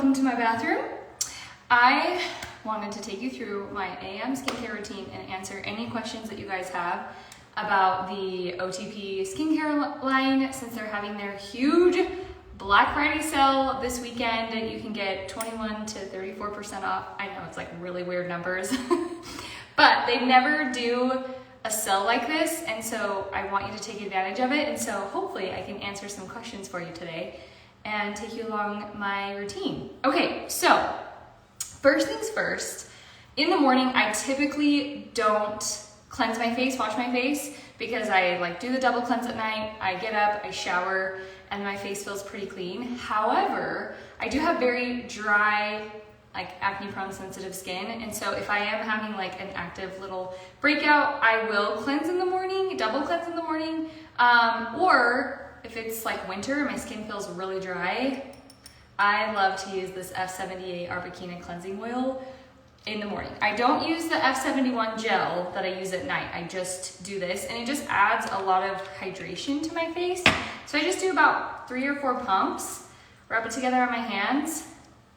welcome to my bathroom. I wanted to take you through my AM skincare routine and answer any questions that you guys have about the OTP Skincare line since they're having their huge Black Friday sale this weekend. You can get 21 to 34% off. I know it's like really weird numbers, but they never do a sale like this, and so I want you to take advantage of it, and so hopefully I can answer some questions for you today and take you along my routine. Okay, so first things first, in the morning I typically don't cleanse my face, wash my face, because I like do the double cleanse at night. I get up, I shower, and my face feels pretty clean. However, I do have very dry, like acne prone sensitive skin, and so if I am having like an active little breakout, I will cleanse in the morning, double cleanse in the morning, or if it's like winter and my skin feels really dry, I love to use this F78 Arbequina cleansing oil in the morning. I don't use the F71 gel that I use at night. I just do this, and it just adds a lot of hydration to my face. So I just do about 3 or 4 pumps, rub it together on my hands,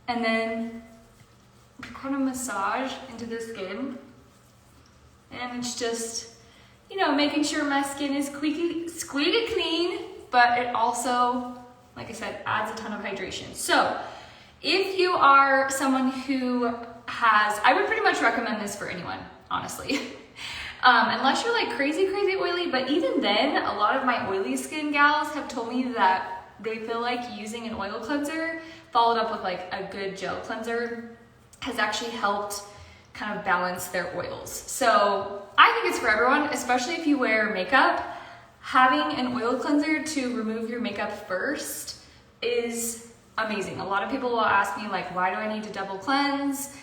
and then kind of massage into the skin. And it's just, you know, making sure my skin is squeaky clean, but it also, like I said, adds a ton of hydration. So if you are someone who I would pretty much recommend this for anyone, honestly. Unless you're like crazy oily, but even then, a lot of my oily skin gals have told me that they feel like using an oil cleanser followed up with like a good gel cleanser has actually helped kind of balance their oils. So I think it's for everyone, especially if you wear makeup. Having an oil cleanser to remove your makeup first is amazing. A lot of people will ask me like, why do I need to double cleanse?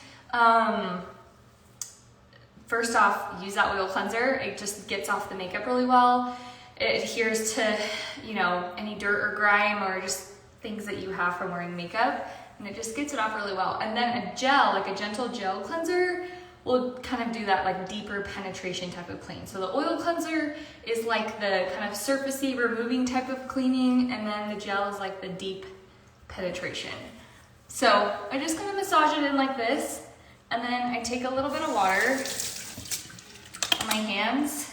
First off, use that oil cleanser. It just gets off the makeup really well. It adheres to, you know, any dirt or grime or just things that you have from wearing makeup, and it just gets it off really well. And then a gel, like a gentle gel cleanser, will kind of do that like deeper penetration type of clean. So the oil cleanser is like the kind of surfacey removing type of cleaning, and then the gel is like the deep penetration. So I just kind of massage it in like this, and then I take a little bit of water on my hands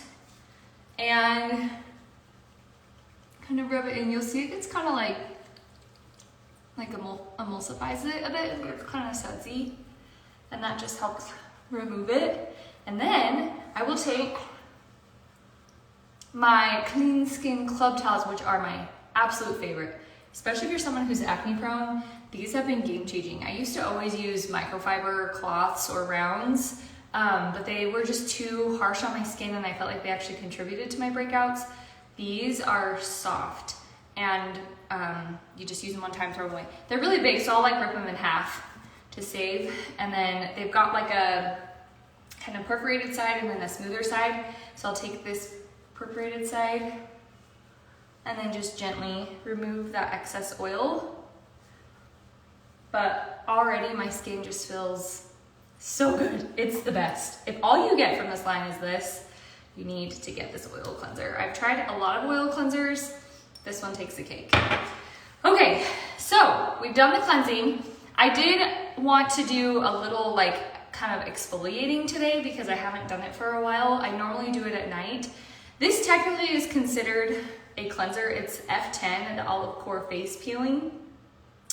and kind of rub it in. You'll see it gets kind of like emulsifies it a bit. It gets kind of sudsy, and that just helps remove it. And then I will take my Clean Skin Club Towels, which are my absolute favorite, especially if you're someone who's acne prone. These have been game changing. I used to always use microfiber cloths or rounds, but they were just too harsh on my skin, and I felt like they actually contributed to my breakouts. These are soft, and you just use them one time, throw them away. They're really big, so I'll like rip them in half to save. And then they've got like a kind of perforated side and then a smoother side. So I'll take this perforated side and then just gently remove that excess oil. But already my skin just feels so good. It's the best. If all you get from this line is this, you need to get this oil cleanser. I've tried a lot of oil cleansers. This one takes the cake. Okay, so we've done the cleansing. I did want to do a little like kind of exfoliating today because I haven't done it for a while. I normally do it at night. This technically is considered a cleanser. It's F10, the Olive Core Face Peeling.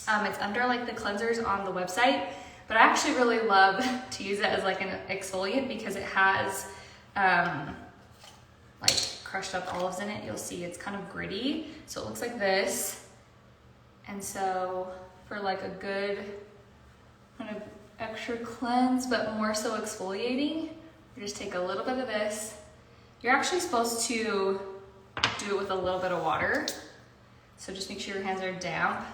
It's under like the cleansers on the website, but I actually really love to use it as like an exfoliant because it has like crushed up olives in it. You'll see it's kind of gritty, so it looks like this. And so for like a good kind of extra cleanse, but more so exfoliating, you just take a little bit of this. You're actually supposed to do it with a little bit of water, so just make sure your hands are damp,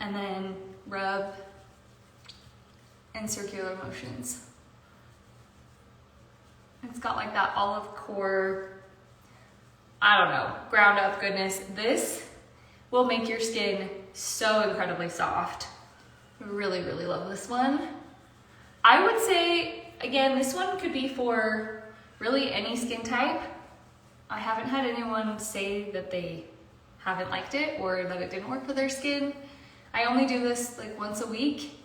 and then rub in circular motions. It's got like that olive core, I don't know, ground up goodness. This will make your skin so incredibly soft. Really love this one. I would say, again, this one could be for really any skin type. I haven't had anyone say that they haven't liked it or that it didn't work for their skin. I only do this like once a week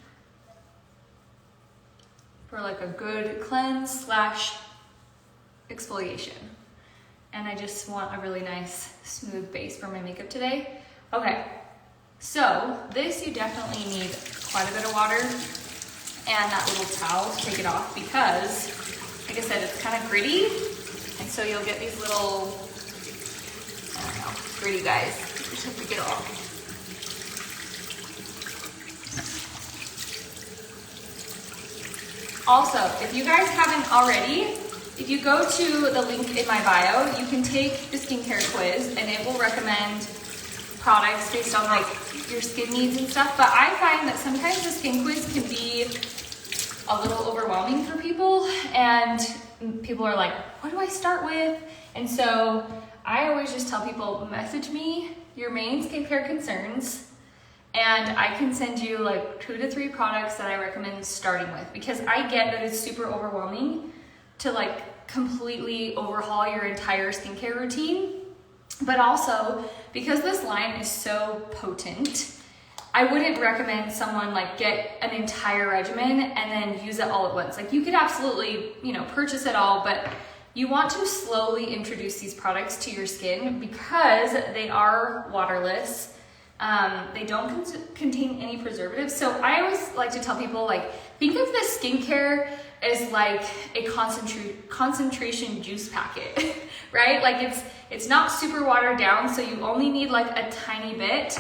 for like a good cleanse slash exfoliation. And I just want a really nice smooth base for my makeup today. Okay, so this you definitely need quite a bit of water and that little towel to take it off because, like I said, it's kind of gritty. And so you'll get these little, I don't know, gritty guys. You just have to get off. Also, if you guys haven't already, if you go to the link in my bio, you can take the skincare quiz and it will recommend products based on like your skin needs and stuff. But I find that sometimes the skin quiz can be a little overwhelming for people and people are like, what do I start with? And so I always just tell people, message me your main skincare concerns and I can send you like 2 to 3 products that I recommend starting with, because I get that it's super overwhelming to like completely overhaul your entire skincare routine. But also because this line is so potent, I wouldn't recommend someone like get an entire regimen and then use it all at once. Like you could absolutely, purchase it all, but you want to slowly introduce these products to your skin because they are waterless. They don't contain any preservatives. So I always like to tell people, like, think of the skincare as like a concentration juice packet, right? Like it's not super watered down, so you only need like a tiny bit.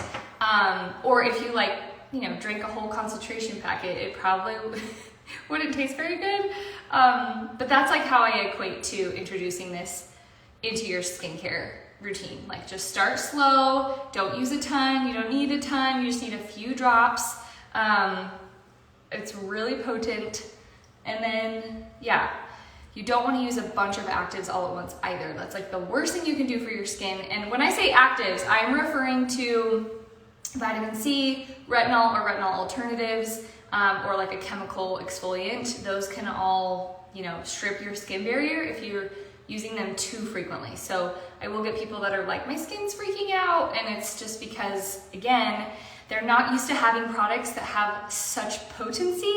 Or if you like, drink a whole concentration packet, it probably wouldn't taste very good. But that's like how I equate to introducing this into your skincare routine. Like just start slow, don't use a ton, you don't need a ton, you just need a few drops. It's really potent. And then, you don't want to use a bunch of actives all at once either. That's like the worst thing you can do for your skin. And when I say actives, I'm referring to vitamin C, retinol or retinol alternatives, or like a chemical exfoliant. Those can all, strip your skin barrier if you're using them too frequently. So I will get people that are like, my skin's freaking out. And it's just because, again, they're not used to having products that have such potency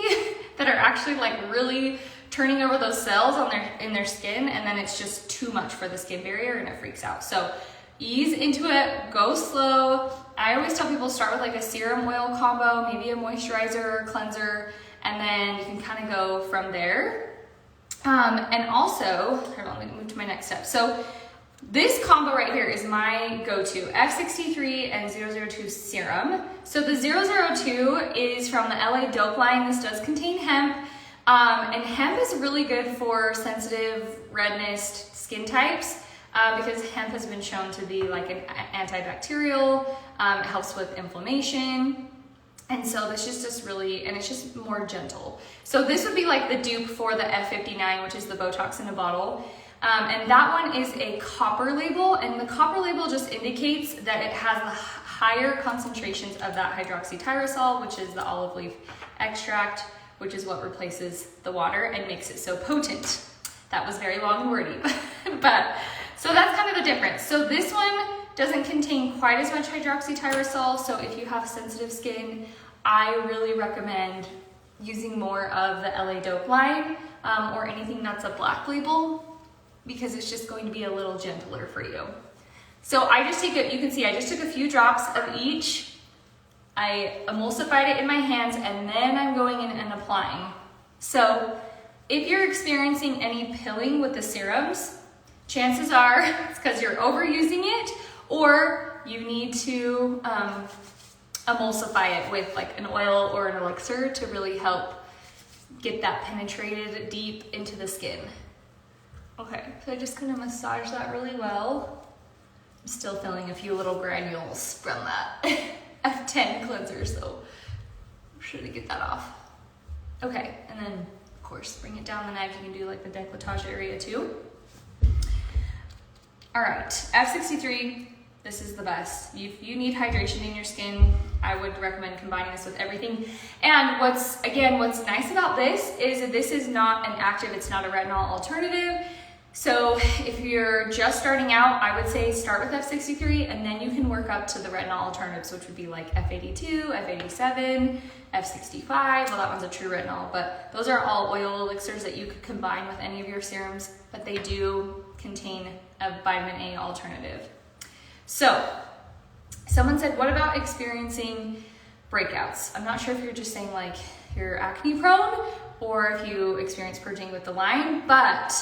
that are actually like really turning over those cells in their skin, and then it's just too much for the skin barrier and it freaks out. So ease into it, go slow. I always tell people start with like a serum oil combo, maybe a moisturizer or cleanser, and then you can kind of go from there. And also, hold on, let me move to my next step. So this combo right here is my go-to, F63 and 002 serum. So the 002 is from the LA Dope line. This does contain hemp, and hemp is really good for sensitive redness skin types because hemp has been shown to be like an antibacterial, it helps with inflammation. And so this is just really, and it's just more gentle. So this would be like the dupe for the F59, which is the Botox in a bottle. And that one is a copper label, and the copper label just indicates that it has the higher concentrations of that hydroxytyrosol, which is the olive leaf extract, which is what replaces the water and makes it so potent. That was very long and wordy, but so that's kind of the difference. So this one doesn't contain quite as much hydroxytyrosol, so if you have sensitive skin, I really recommend using more of the LA Dope line or anything that's a black label, because it's just going to be a little gentler for you. So I just you can see I just took a few drops of each. I emulsified it in my hands, and then I'm going in and applying. So if you're experiencing any pilling with the serums, chances are it's because you're overusing it, or you need to emulsify it with like an oil or an elixir to really help get that penetrated deep into the skin. Okay, so I just kind of massage that really well. I'm still feeling a few little granules from that F10 cleanser, so I'm sure to get that off. Okay, and then of course, bring it down the neck. You can do like the décolletage area too. All right, F63, this is the best. If you need hydration in your skin, I would recommend combining this with everything. And what's nice about this is that this is not an active, it's not a retinol alternative. So if you're just starting out, I would say start with F63 and then you can work up to the retinol alternatives, which would be like F82, F87, F65. Well, that one's a true retinol, but those are all oil elixirs that you could combine with any of your serums, but they do contain a vitamin A alternative. So someone said, what about experiencing breakouts? I'm not sure if you're just saying like you're acne prone or if you experience purging with the line, but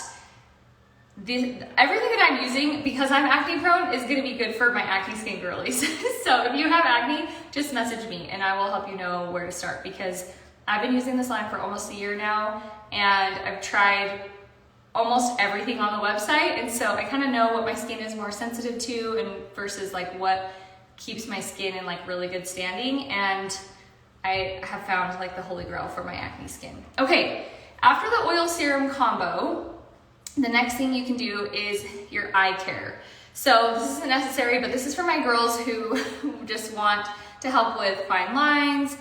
everything that I'm using, because I'm acne prone, is gonna be good for my acne skin girlies. So if you have acne, just message me and I will help you know where to start, because I've been using this line for almost a year now and I've tried almost everything on the website, and so I kind of know what my skin is more sensitive to and versus like what keeps my skin in like really good standing, and I have found like the holy grail for my acne skin. Okay, after the oil serum combo, the next thing you can do is your eye care. So this isn't necessary, but this is for my girls who just want to help with fine lines,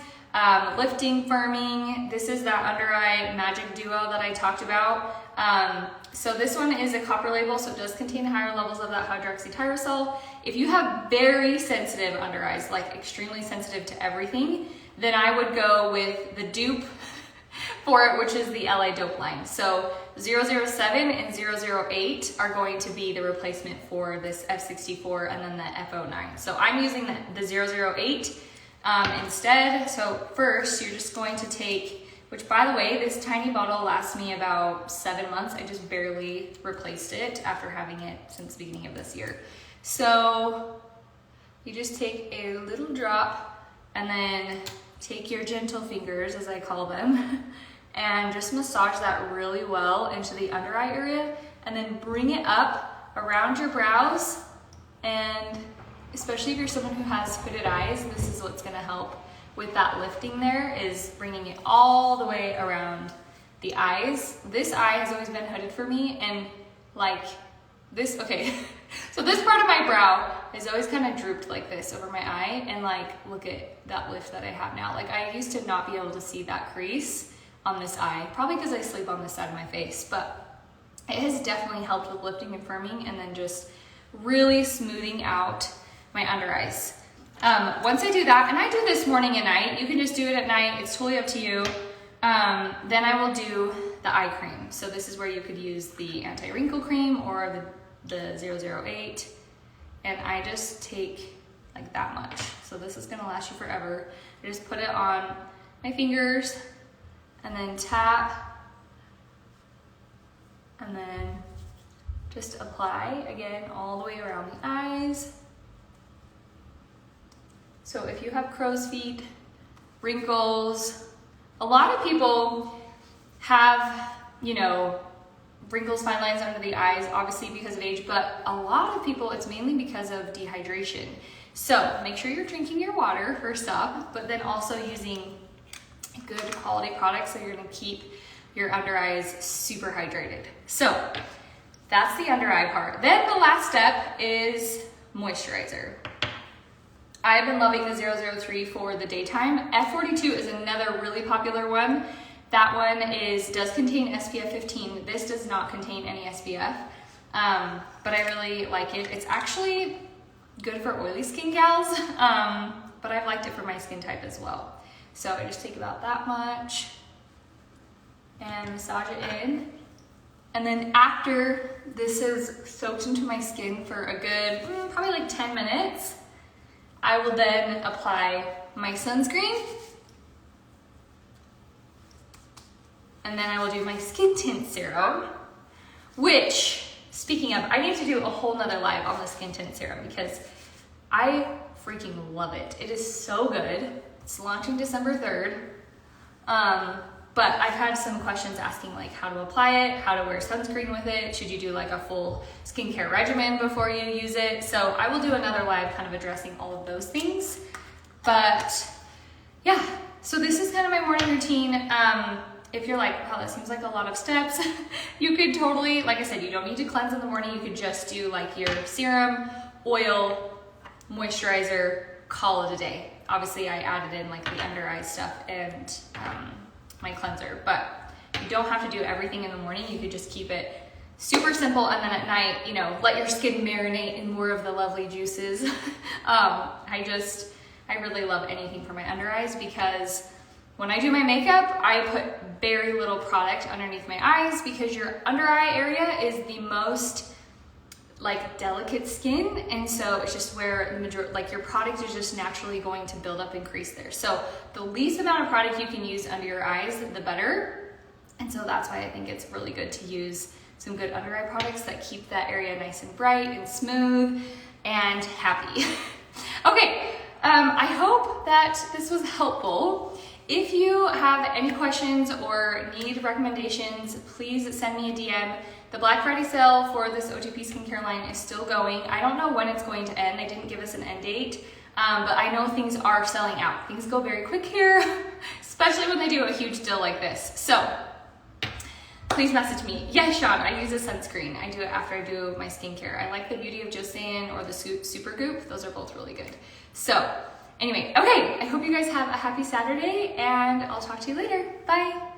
lifting, firming. This is that under eye magic duo that I talked about. So this one is a copper label, so it does contain higher levels of that hydroxytyrosol. If you have very sensitive under eyes, like extremely sensitive to everything, then I would go with the dupe for it, which is the LA Dope line. So 007 and 008 are going to be the replacement for this F64 and then the F09. So I'm using the 008 instead. So first you're just going to take, which by the way, this tiny bottle lasts me about 7 months. I just barely replaced it after having it since the beginning of this year. So you just take a little drop and then take your gentle fingers, as I call them, and just massage that really well into the under eye area, and then bring it up around your brows. And especially if you're someone who has hooded eyes, this is what's gonna help with that lifting there, is bringing it all the way around the eyes. This eye has always been hooded for me, and like this, okay, so this part of my brow is always kind of drooped like this over my eye, and like, look at that lift that I have now. Like I used to not be able to see that crease on this eye, probably because I sleep on this side of my face, but it has definitely helped with lifting and firming and then just really smoothing out my under eyes. Once I do that, and I do this morning and night, you can just do it at night, it's totally up to you. Then I will do the eye cream. So this is where you could use the anti-wrinkle cream or the 008, and I just take like that much. So this is gonna last you forever. I just put it on my fingers and then tap, and then just apply again all the way around the eyes. So if you have crow's feet, wrinkles, a lot of people have, you know, wrinkles, fine lines under the eyes, obviously because of age, but a lot of people, it's mainly because of dehydration. So make sure you're drinking your water first up, but then also using good quality products so you're gonna keep your under eyes super hydrated. So that's the under eye part. Then the last step is moisturizer. I've been loving the 003 for the daytime. F42 is another really popular one. That one does contain SPF 15. This does not contain any SPF, but I really like it. It's actually good for oily skin gals, but I've liked it for my skin type as well. So I just take about that much and massage it in. And then after this is soaked into my skin for a good, probably like 10 minutes, I will then apply my sunscreen. And then I will do my skin tint serum, which, speaking of, I need to do a whole nother live on the skin tint serum because I freaking love it. It is so good. It's launching December 3rd. But I've had some questions asking like how to apply it, how to wear sunscreen with it. Should you do like a full skincare regimen before you use it? So I will do another live kind of addressing all of those things. But yeah, so this is kind of my morning routine. If you're like, wow, that seems like a lot of steps, you could totally, like I said, you don't need to cleanse in the morning. You could just do like your serum, oil, moisturizer, call it a day. Obviously I added in like the under eye stuff and my cleanser, but you don't have to do everything in the morning. You could just keep it super simple. And then at night, you know, let your skin marinate in more of the lovely juices. I really love anything for my under eyes, because when I do my makeup, I put very little product underneath my eyes, because your under eye area is the most like delicate skin, and so it's just where the majority, like your product is just naturally going to build up and crease there. So the least amount of product you can use under your eyes, the better. And so that's why I think it's really good to use some good under eye products that keep that area nice and bright and smooth and happy. Okay, I hope that this was helpful. If you have any questions or need recommendations, please send me a DM. The Black Friday sale for this OTP skincare line is still going. I don't know when it's going to end. They didn't give us an end date, but I know things are selling out. Things go very quick here, especially when they do a huge deal like this. So please message me. Yes, Sean, I use a sunscreen. I do it after I do my skincare. I like the Beauty of Joseon or the Super Goop. Those are both really good. So anyway, okay, I hope you guys have a happy Saturday, and I'll talk to you later. Bye.